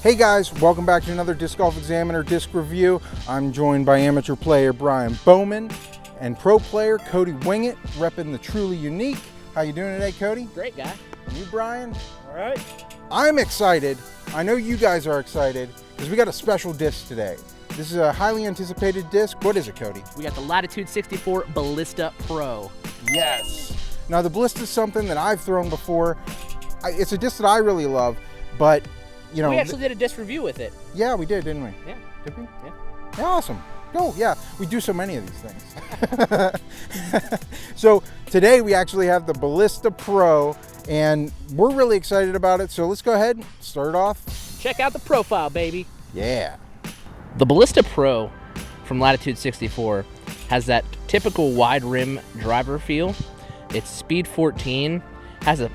Hey guys, welcome back to another Disc Golf Examiner disc review. I'm joined by amateur player Bryan Bowman and pro player Cody Winget, repping the Truly Unique. How you doing today, Cody? Great, guy. And you, Bryan? All right. I'm excited. I know you guys are excited because we got a special disc today. This is a highly anticipated disc. What is it, Cody? We got the Latitude 64 Ballista Pro. Yes. Now the Ballista is something that I've thrown before. It's a disc that I really love, but you know, we actually did a disc review with it. Yeah, we did, didn't we? Yeah. Did we? Yeah. Yeah, awesome. Oh, yeah. We do so many of these things. So today we actually have the Ballista Pro, and we're really excited about it. So let's go ahead and start off. Check out the profile, baby. Yeah. The Ballista Pro from Latitude 64 has that typical wide rim driver feel. It's speed 14, has a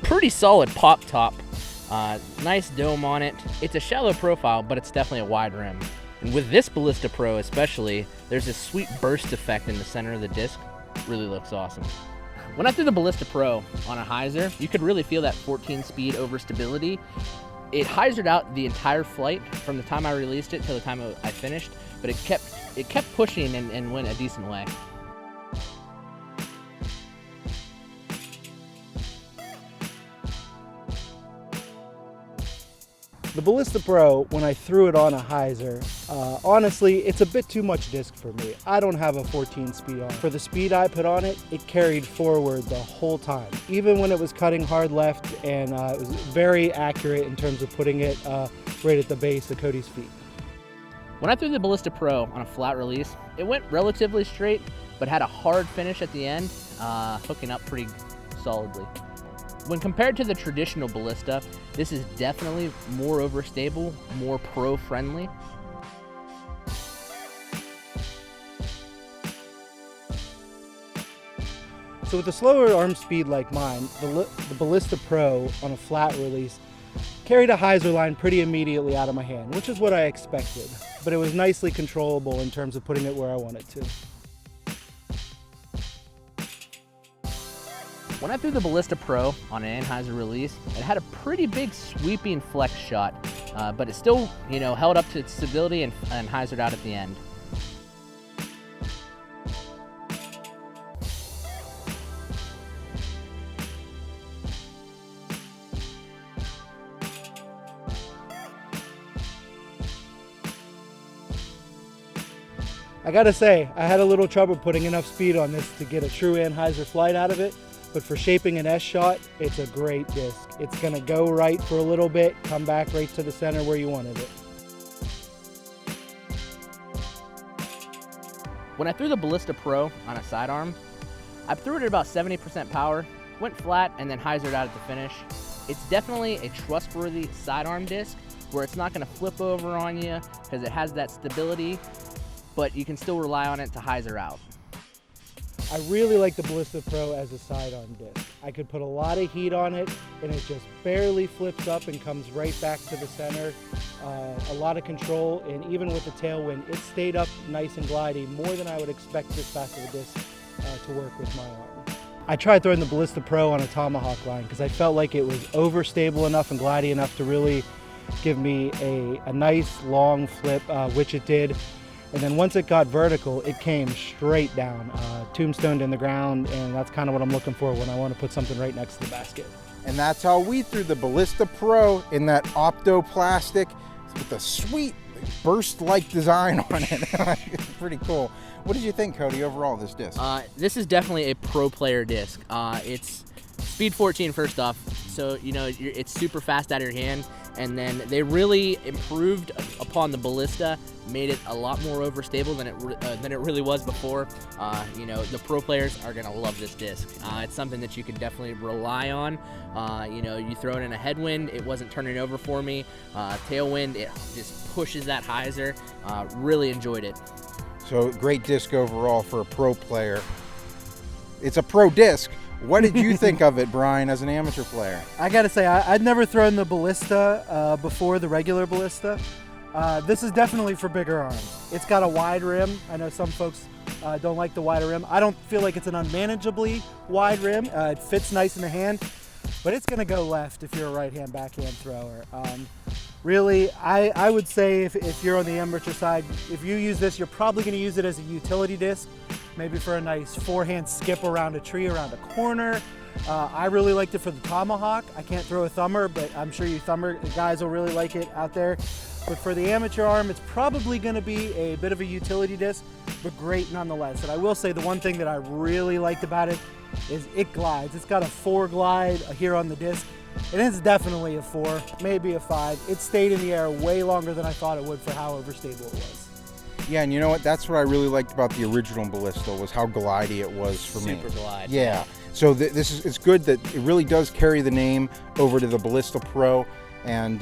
pretty solid pop top. Nice dome on it. It's a shallow profile, but it's definitely a wide rim. And with this Ballista Pro especially, there's this sweet burst effect in the center of the disc. Really looks awesome. When I threw the Ballista Pro on a hyzer, you could really feel that 14 speed overstability. It hyzered out the entire flight from the time I released it till the time I finished, but it kept pushing and went a decent way. The Ballista Pro, when I threw it on a hyzer, honestly, it's a bit too much disc for me. I don't have a 14 speed on. For the speed I put on it, it carried forward the whole time. Even when it was cutting hard left, and it was very accurate in terms of putting it right at the base of Cody's feet. When I threw the Ballista Pro on a flat release, it went relatively straight, but had a hard finish at the end, hooking up pretty solidly. When compared to the traditional Ballista, this is definitely more overstable, more pro-friendly. So with a slower arm speed like mine, the Ballista Pro on a flat release carried a hyzer line pretty immediately out of my hand, which is what I expected. But it was nicely controllable in terms of putting it where I wanted to. When I threw the Ballista Pro on an Anheuser release, it had a pretty big sweeping flex shot, but it still, held up to its stability and hyzered out at the end. I gotta say, I had a little trouble putting enough speed on this to get a true Anheuser flight out of it, but for shaping an S shot, it's a great disc. It's gonna go right for a little bit, come back right to the center where you wanted it. When I threw the Ballista Pro on a sidearm, I threw it at about 70% power, went flat, and then hyzered out at the finish. It's definitely a trustworthy sidearm disc where it's not gonna flip over on you because it has that stability, but you can still rely on it to hyzer out. I really like the Ballista Pro as a sidearm disc. I could put a lot of heat on it and it just barely flips up and comes right back to the center. A lot of control, and even with the tailwind, it stayed up nice and glidey, more than I would expect this fast of a disc to work with my arm. I tried throwing the Ballista Pro on a tomahawk line because I felt like it was overstable enough and glidey enough to really give me a nice long flip, which it did. And then once it got vertical, it came straight down, tombstoned in the ground, and that's kind of what I'm looking for when I want to put something right next to the basket. And that's how we threw the Ballista Pro in that opto plastic with a sweet burst-like design on it. It's pretty cool. What did you think, Cody, overall, of this disc? This is definitely a pro player disc. It's speed 14 first off, so it's super fast out of your hand. And then they really improved upon the Ballista, made it a lot more overstable than it really was before. The pro players are gonna love this disc. It's something that you can definitely rely on. You throw it in a headwind, it wasn't turning over for me. Tailwind, it just pushes that hyzer. Really enjoyed it. So great disc overall for a pro player. It's a pro disc. What did you think of it, Bryan, as an amateur player? I gotta say, I'd never thrown the Ballista before, the regular Ballista. This is definitely for bigger arms. It's got a wide rim. I know some folks don't like the wider rim. I don't feel like it's an unmanageably wide rim. It fits nice in the hand, but it's gonna go left if you're a right-hand backhand thrower. Really, I would say if you're on the amateur side, if you use this, you're probably going to use it as a utility disc, maybe for a nice forehand skip around a tree, around a corner. I really liked it for the tomahawk. I can't throw a thumber, but I'm sure you thumber guys will really like it out there. But for the amateur arm, it's probably going to be a bit of a utility disc, but great nonetheless. And I will say the one thing that I really liked about it is it glides. It's got a 4 glide here on the disc. And it's definitely a 4, maybe a 5. It stayed in the air way longer than I thought it would for how overstable it was. Yeah, and you know what? That's what I really liked about the original Ballista, was how glidey it was for me. Super glide. Yeah. So it's good that it really does carry the name over to the Ballista Pro. And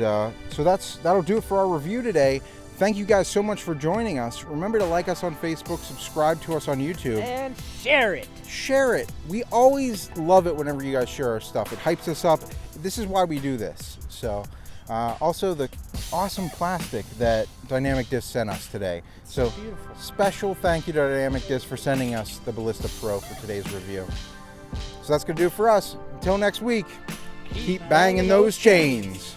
so that'll do it for our review today. Thank you guys so much for joining us. Remember to like us on Facebook, subscribe to us on YouTube. And share it. Share it. We always love it whenever you guys share our stuff. It hypes us up. This is why we do this. So also the awesome plastic that Dynamic Disc sent us today. So Beautiful. Special thank you to Dynamic Disc for sending us the Ballista Pro for today's review. So that's going to do it for us. Until next week, keep banging those chains.